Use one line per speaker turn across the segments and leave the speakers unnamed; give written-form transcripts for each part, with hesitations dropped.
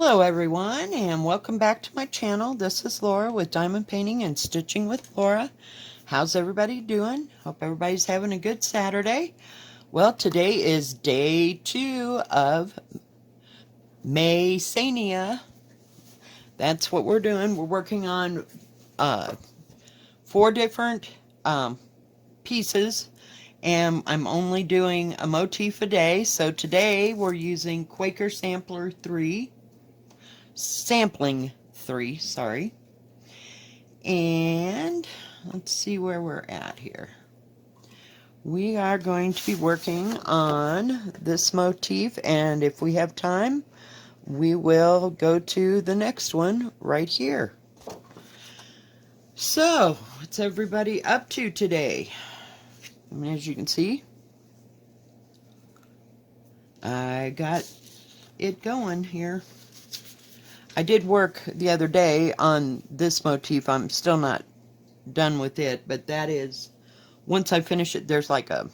Hello everyone, and welcome back to my channel. This is Laura with Diamond Painting and Stitching with Laura. How's everybody doing? Hope everybody's having a good Saturday. Well, today is day 2 of May-Sania. That's what we're doing. We're working on 4 different pieces, and I'm only doing a motif a day. So today we're using Quaker Sampling 3, sorry. And let's see where we're at here. We are going to be working on this motif, and if we have time, we will go to the next one right here. So, what's everybody up to today? As you can see, I got it going here. I did work the other day on this motif. I'm still not done with it, but that is, once I finish it, there's like a,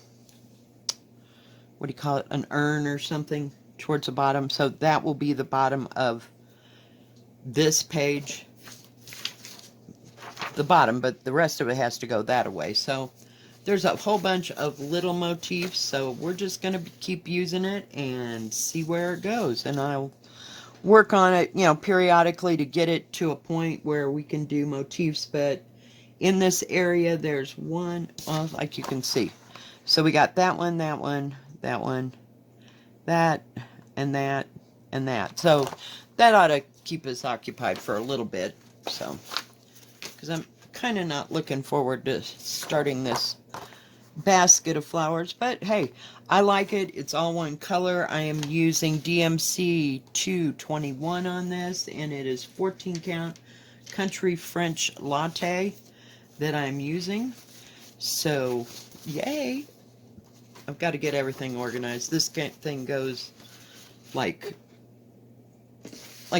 what do you call it, an urn or something towards the bottom. So that will be the bottom of this page, the bottom, but the rest of it has to go that way. So there's a whole bunch of little motifs, so we're just going to keep using it and see where it goes. And I'll work on it, you know, periodically to get it to a point where we can do motifs. But in this area, there's one, well, like you can see. So we got that one, that one, that one, that, and that, and that. So that ought to keep us occupied for a little bit. So, because I'm kind of not looking forward to starting this basket of flowers, but hey, I like it. It's all one color. I am using DMC 221 on this, and it is 14 count country French latte that I'm using. So yay, I've got to get everything organized. This thing goes like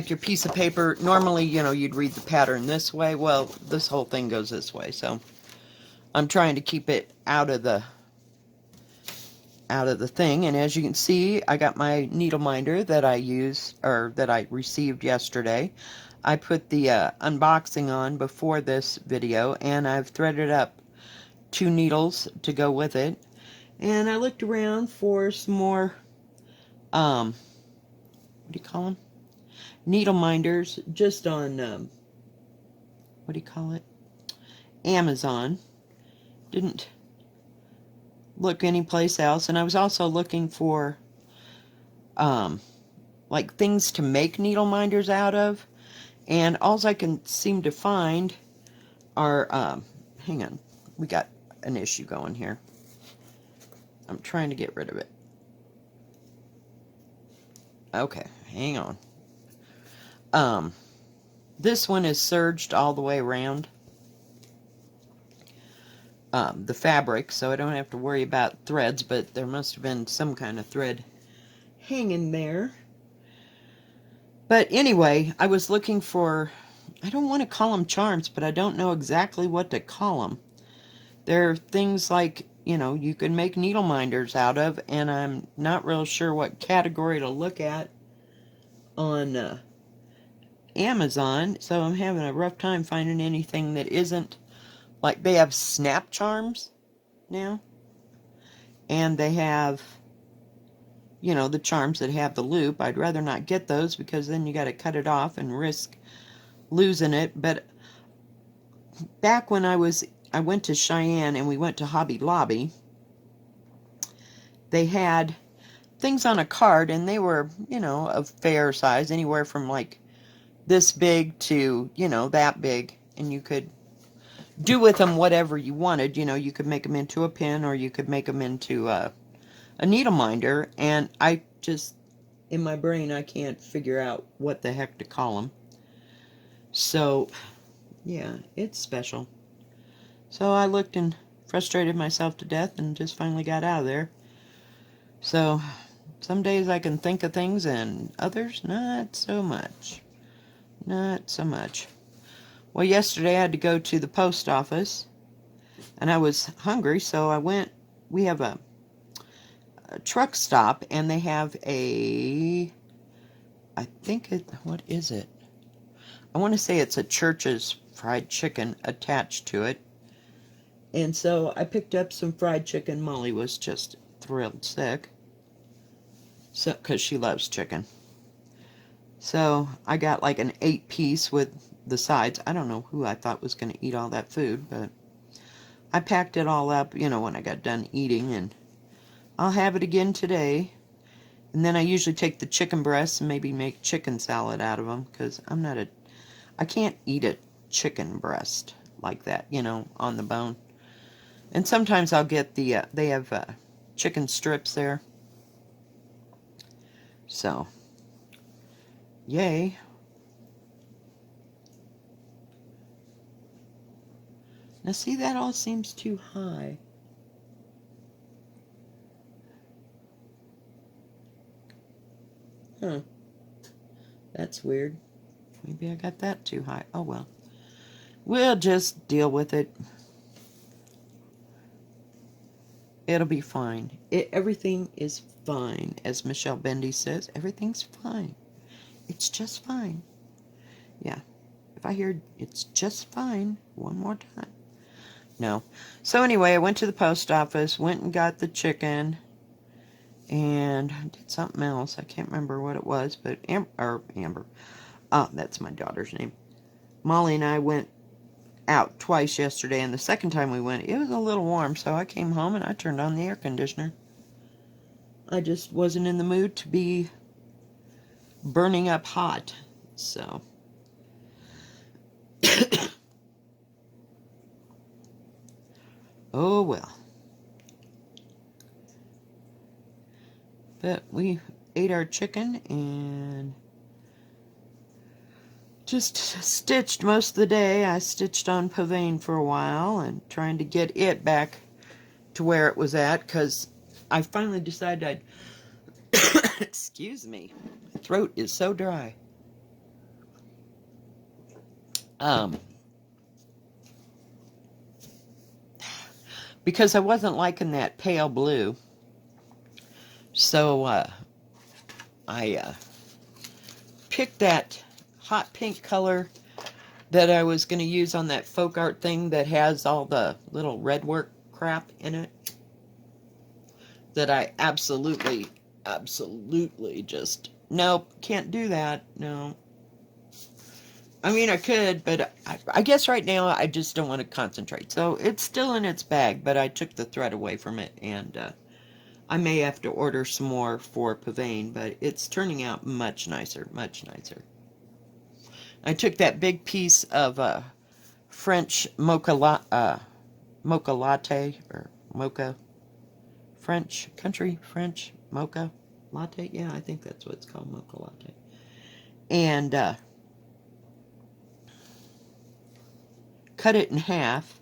your piece of paper. Normally, you know, you'd read the pattern this way. Well, this whole thing goes this way, so I'm trying to keep it out of the thing. And as you can see, I got my needle minder that I used, or that I received yesterday. I put the unboxing on before this video, and I've threaded up 2 needles to go with it. And I looked around for some more, what do you call them? Needle minders, just on, what do you call it? Amazon. Didn't look anyplace else. And I was also looking for like things to make needle minders out of, and all I can seem to find are hang on, we got an issue going here. I'm trying to get rid of it. Okay, hang on. This one is serged all the way around the fabric, so I don't have to worry about threads, but there must have been some kind of thread hanging there. But anyway, I was looking for, I don't want to call them charms, but I don't know exactly what to call them. They're things like, you know, you can make needle minders out of, and I'm not real sure what category to look at on Amazon, so I'm having a rough time finding anything that isn't, like, they have snap charms now, and they have, you know, the charms that have the loop. I'd rather not get those, because then you got to cut it off and risk losing it. But back when I went to Cheyenne and we went to Hobby Lobby, they had things on a card, and they were, you know, of fair size, anywhere from like this big to, you know, that big, and you could do with them whatever you wanted. You know, you could make them into a pin, or you could make them into a needle minder, and I just, in my brain, I can't figure out what the heck to call them. So, yeah, it's special. So I looked and frustrated myself to death and just finally got out of there. So, some days I can think of things, and others, not so much. Not so much. Well, yesterday I had to go to the post office, and I was hungry, so I went. We have a truck stop, and they have a I think it, what is it? I want to say it's a Church's fried chicken attached to it. And so I picked up some fried chicken. Molly was just thrilled sick. So, because she loves chicken. So I got like an 8-piece with the sides. I don't know who I thought was going to eat all that food, but I packed it all up, when I got done eating, and I'll have it again today. And then I usually take the chicken breasts and maybe make chicken salad out of them, because I can't eat a chicken breast like that, on the bone. And sometimes I'll get they have chicken strips there. So, yay. Now see, that all seems too high. Huh. That's weird. Maybe I got that too high. Oh well. We'll just deal with it. It'll be fine. Everything is fine. As Michelle Bendy says, everything's fine. It's just fine. Yeah. If I hear it's just fine one more time. No. So anyway, I went to the post office, went and got the chicken, and did something else. I can't remember what it was, but Amber. Oh, that's my daughter's name. Molly and I went out twice yesterday, and the second time we went, it was a little warm, so I came home and I turned on the air conditioner. I just wasn't in the mood to be burning up hot, so. Oh well. But we ate our chicken and just stitched most of the day. I stitched on Pavane for a while and trying to get it back to where it was at, because I finally decided I'd excuse me, my throat is so dry. Because I wasn't liking that pale blue, so I picked that hot pink color that I was going to use on that folk art thing that has all the little red work crap in it, that I absolutely just, nope, can't do that, no. I mean, I could, but I guess right now I just don't want to concentrate. So it's still in its bag, but I took the thread away from it, and I may have to order some more for Pavane, but it's turning out much nicer, much nicer. I took that big piece of French mocha latte, or mocha, country French mocha latte. Yeah, I think that's what it's called, mocha latte. And cut it in half.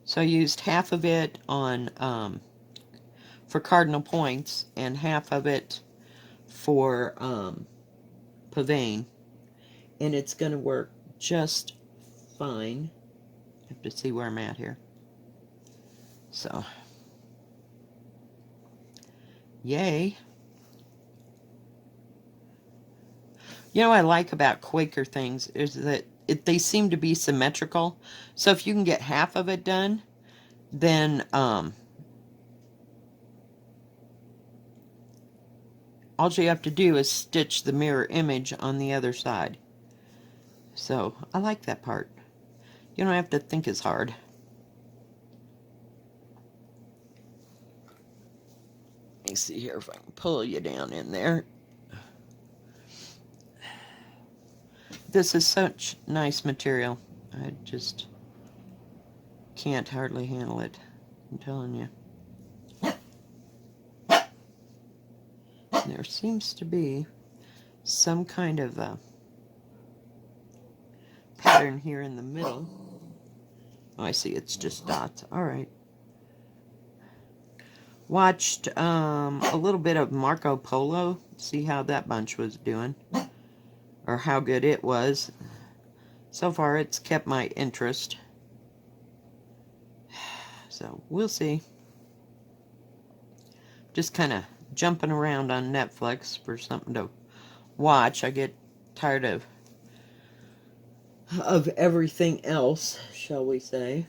So I used half of it on for cardinal points and half of it for Pavane, and it's going to work just fine. I have to see where I'm at here. So, yay. What I like about Quaker things is that they seem to be symmetrical. So if you can get half of it done, then all you have to do is stitch the mirror image on the other side. So I like that part. You don't have to think as hard. Let me see here if I can pull you down in there. This is such nice material. I just can't hardly handle it. I'm telling you. There seems to be some kind of pattern here in the middle. Oh, I see. It's just dots. All right. Watched a little bit of Marco Polo. See how that bunch was doing. Or how good it was. So far, it's kept my interest. So, we'll see. Just kind of jumping around on Netflix for something to watch. I get tired of everything else, shall we say.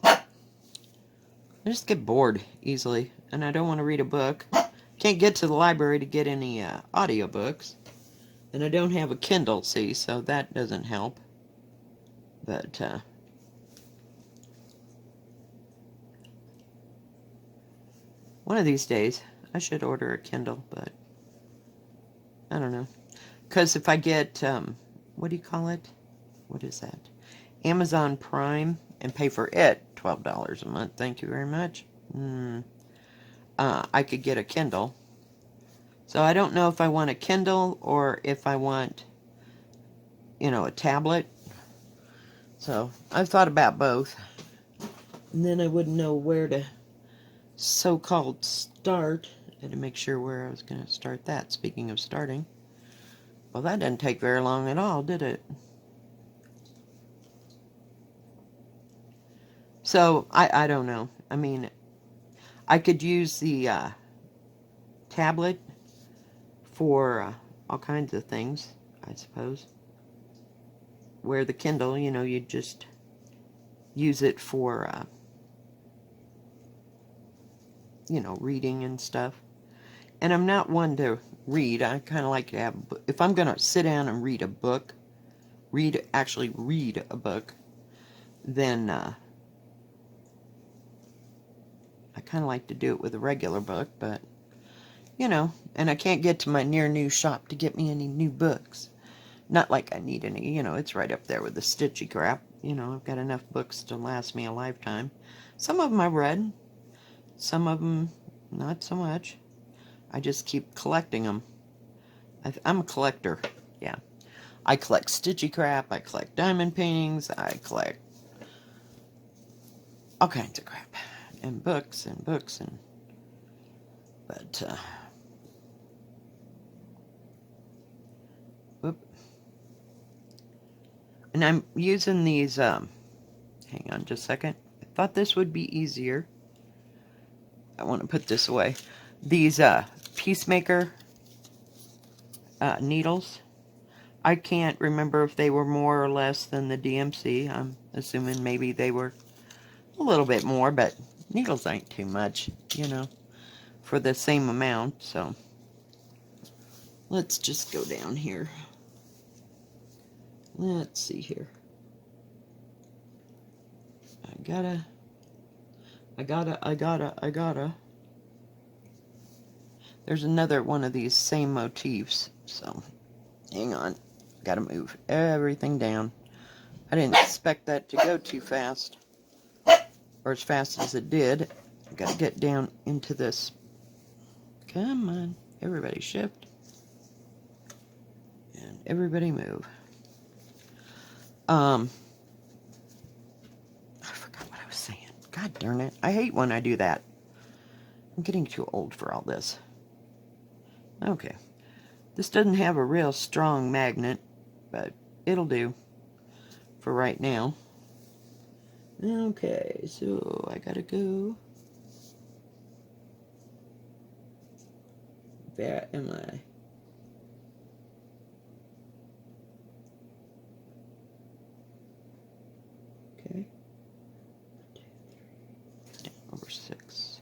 I just get bored easily, and I don't want to read a book. Can't get to the library to get any audiobooks. And I don't have a Kindle, see, so that doesn't help. But, one of these days, I should order a Kindle, but I don't know. Because if I get, what do you call it? What is that? Amazon Prime, and pay for it $12 a month, thank you very much. I could get a Kindle. So I don't know if I want a Kindle or if I want, a tablet. So I've thought about both. And then I wouldn't know where to so-called start. I had to make sure where I was going to start that. Speaking of starting. Well, that didn't take very long at all, did it? So, I don't know. I mean, I could use the tablet for all kinds of things, I suppose. Where the Kindle, you just use it for, reading and stuff. And I'm not one to read. I kind of like to have, if I'm going to sit down and read a book, actually read a book, then I kind of like to do it with a regular book, but, and I can't get to my near new shop to get me any new books. Not like I need any, it's right up there with the stitchy crap. I've got enough books to last me a lifetime. Some of them I've read, some of them not so much. I just keep collecting them. I'm a collector, yeah. I collect stitchy crap, I collect diamond paintings, I collect all kinds of crap. And books, but, whoop. And I'm using these, hang on just a second. I thought this would be easier. I want to put this away. These, Peacemaker, needles. I can't remember if they were more or less than the DMC. I'm assuming maybe they were a little bit more, but needles ain't too much, for the same amount, so let's just go down here. Let's see here. I gotta. There's another one of these same motifs, so hang on. Gotta move everything down. I didn't expect that to go too fast, or as fast as it did. I gotta get down into this. Come on, everybody shift. And everybody move. I forgot what I was saying. God darn it. I hate when I do that. I'm getting too old for all this. Okay. This doesn't have a real strong magnet, but it'll do for right now. Okay, so I gotta go. Where am I? Okay. 1, 2, 3, 4, 5, 6.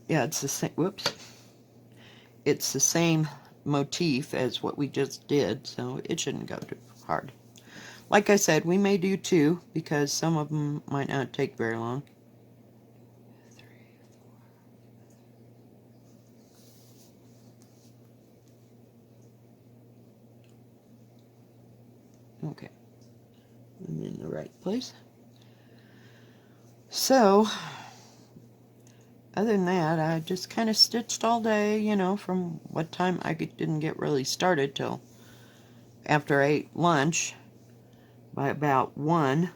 Yeah, it's the same. Whoops. It's the same motif as what we just did, so it shouldn't go too hard. Like I said, we may do 2 because some of them might not take very long. 3, 4. Okay. I'm in the right place. So, other than that, I just kind of stitched all day, from what time I didn't get really started till after I ate lunch by about 1.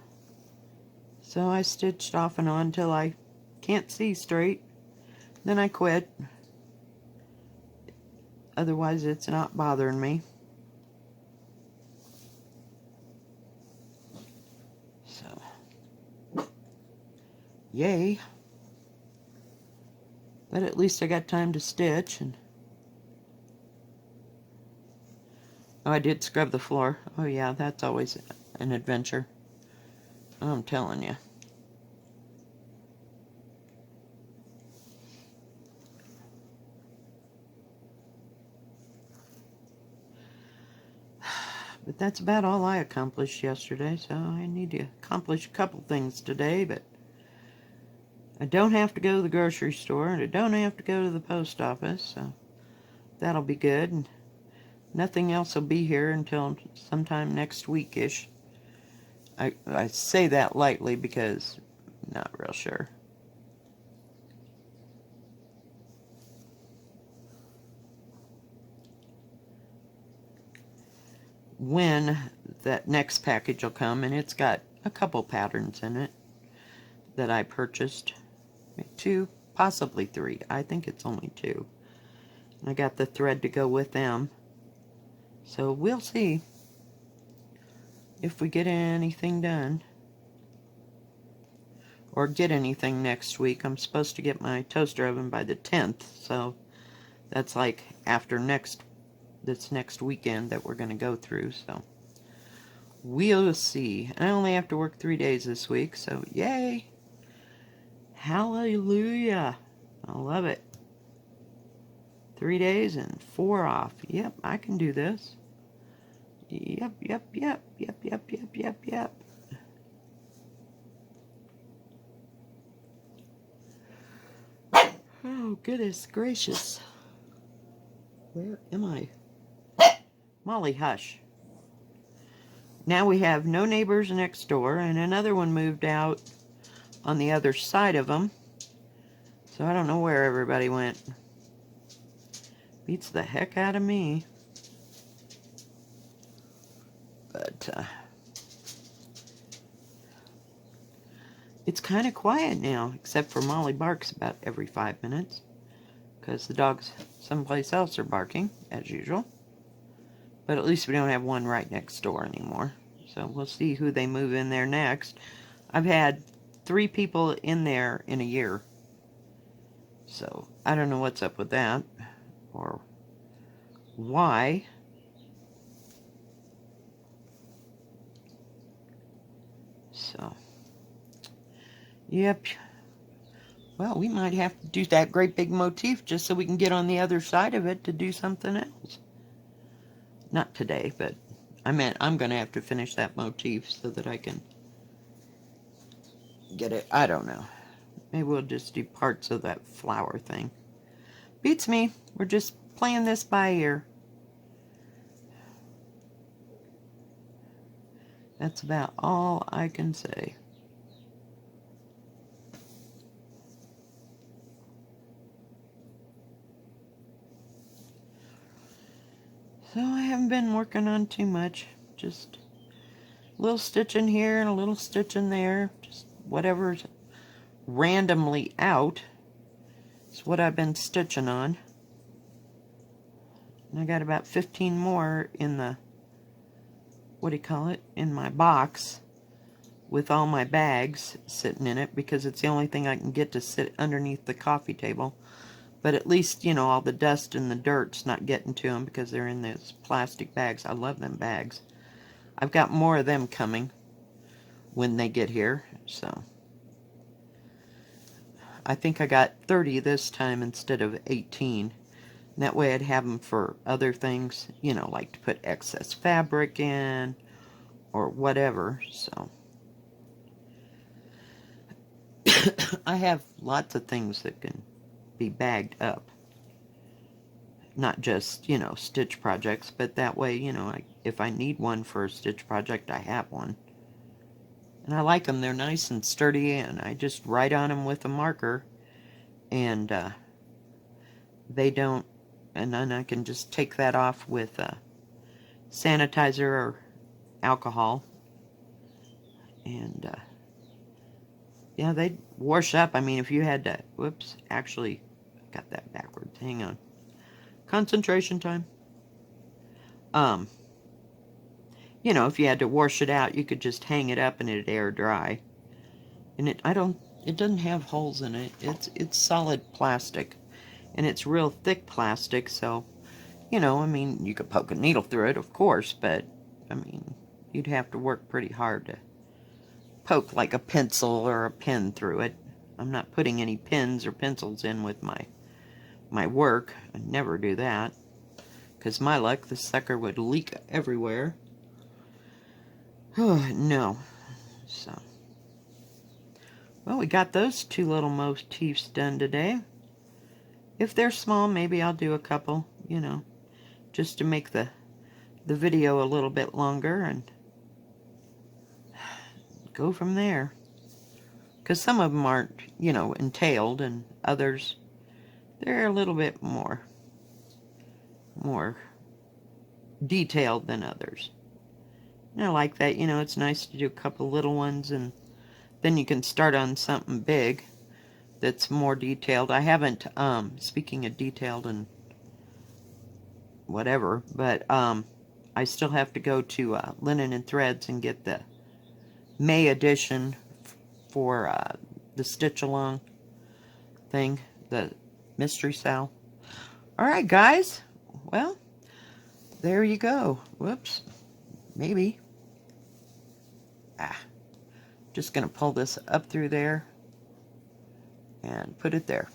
So I stitched off and on till I can't see straight. Then I quit. Otherwise, it's not bothering me. Yay. But at least I got time to stitch. And oh, I did scrub the floor. Oh yeah, that's always an adventure. I'm telling you. But that's about all I accomplished yesterday, so I need to accomplish a couple things today, but I don't have to go to the grocery store, and I don't have to go to the post office, so that'll be good. And nothing else will be here until sometime next week-ish. I say that lightly because I'm not real sure. When that next package will come, and it's got a couple patterns in it that I purchased. 2, possibly 3. I think it's only 2. And I got the thread to go with them. So we'll see if we get anything done. Or get anything next week. I'm supposed to get my toaster oven by the 10th, so that's like after this next weekend that we're going to go through, so we'll see. I only have to work 3 days this week, so yay! Hallelujah! I love it. 3 days and 4 off. Yep, I can do this. Yep. Oh, goodness gracious. Where am I? Molly, hush. Now we have no neighbors next door, and another one moved out on the other side of them. So I don't know where everybody went. Beats the heck out of me. But it's kind of quiet now, except for Molly barks about every 5 minutes, because the dogs someplace else are barking, as usual. But at least we don't have one right next door anymore. So we'll see who they move in there next. I've had 3 people in there in a year. So I don't know what's up with that, or why. So, yep. Well, we might have to do that great big motif just so we can get on the other side of it to do something else. Not today, but I meant I'm going to have to finish that motif so that I can get it. I don't know. Maybe we'll just do parts of that flower thing. Beats me. We're just playing this by ear. That's about all I can say. So I haven't been working on too much. Just a little stitching here and a little stitching there. Just whatever's randomly out is what I've been stitching on. And I got about 15 more in the, what do you call it, in my box with all my bags sitting in it, because it's the only thing I can get to sit underneath the coffee table. But at least, you know, all the dust and the dirt's not getting to them because they're in those plastic bags. I love them bags. I've got more of them coming when they get here, so I think I got 30 this time instead of 18. And that way I'd have them for other things, you know, like to put excess fabric in or whatever, so. I have lots of things that can be bagged up. Not just, you know, stitch projects, but that way, you know, if I need one for a stitch project, I have one. And I like them. They're nice and sturdy, and I just write on them with a marker, and they don't, and then I can just take that off with sanitizer or alcohol, and yeah, they'd wash up. I mean, if you had to, whoops, actually got that backwards, hang on, concentration time. You know, if you had to wash it out, you could just hang it up and it'd air dry. And I don't It doesn't have holes in it. It's solid plastic. And it's real thick plastic, so, you know, I mean, you could poke a needle through it, of course, but, I mean, you'd have to work pretty hard to poke like a pencil or a pen through it. I'm not putting any pens or pencils in with my work. I never do that, because my luck, the sucker would leak everywhere. Oh, no. So, well, we got those two little motifs done today. If they're small, maybe I'll do a couple, you know, just to make the video a little bit longer and go from there. Because some of them aren't, you know, entailed, and others, they're a little bit more detailed than others. And I like that, you know, it's nice to do a couple little ones, and then you can start on something big that's more detailed. I haven't, speaking of detailed and whatever, but I still have to go to Linen and Threads and get the May edition for the stitch along thing, the mystery sal. Alright guys, well, there you go. Whoops, maybe. Just gonna pull this up through there and put it there.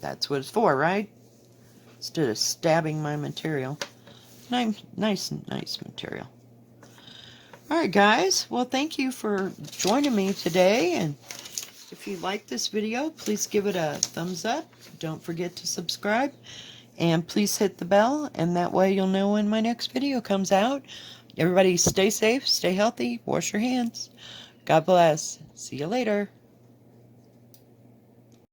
That's what it's for, right? Instead of stabbing my material. Nice material. Alright guys, well thank you for joining me today, and if you like this video, please give it a thumbs up. Don't forget to subscribe, and please hit the bell, and that way you'll know when my next video comes out. Everybody stay safe, stay healthy, wash your hands. God bless. See you later.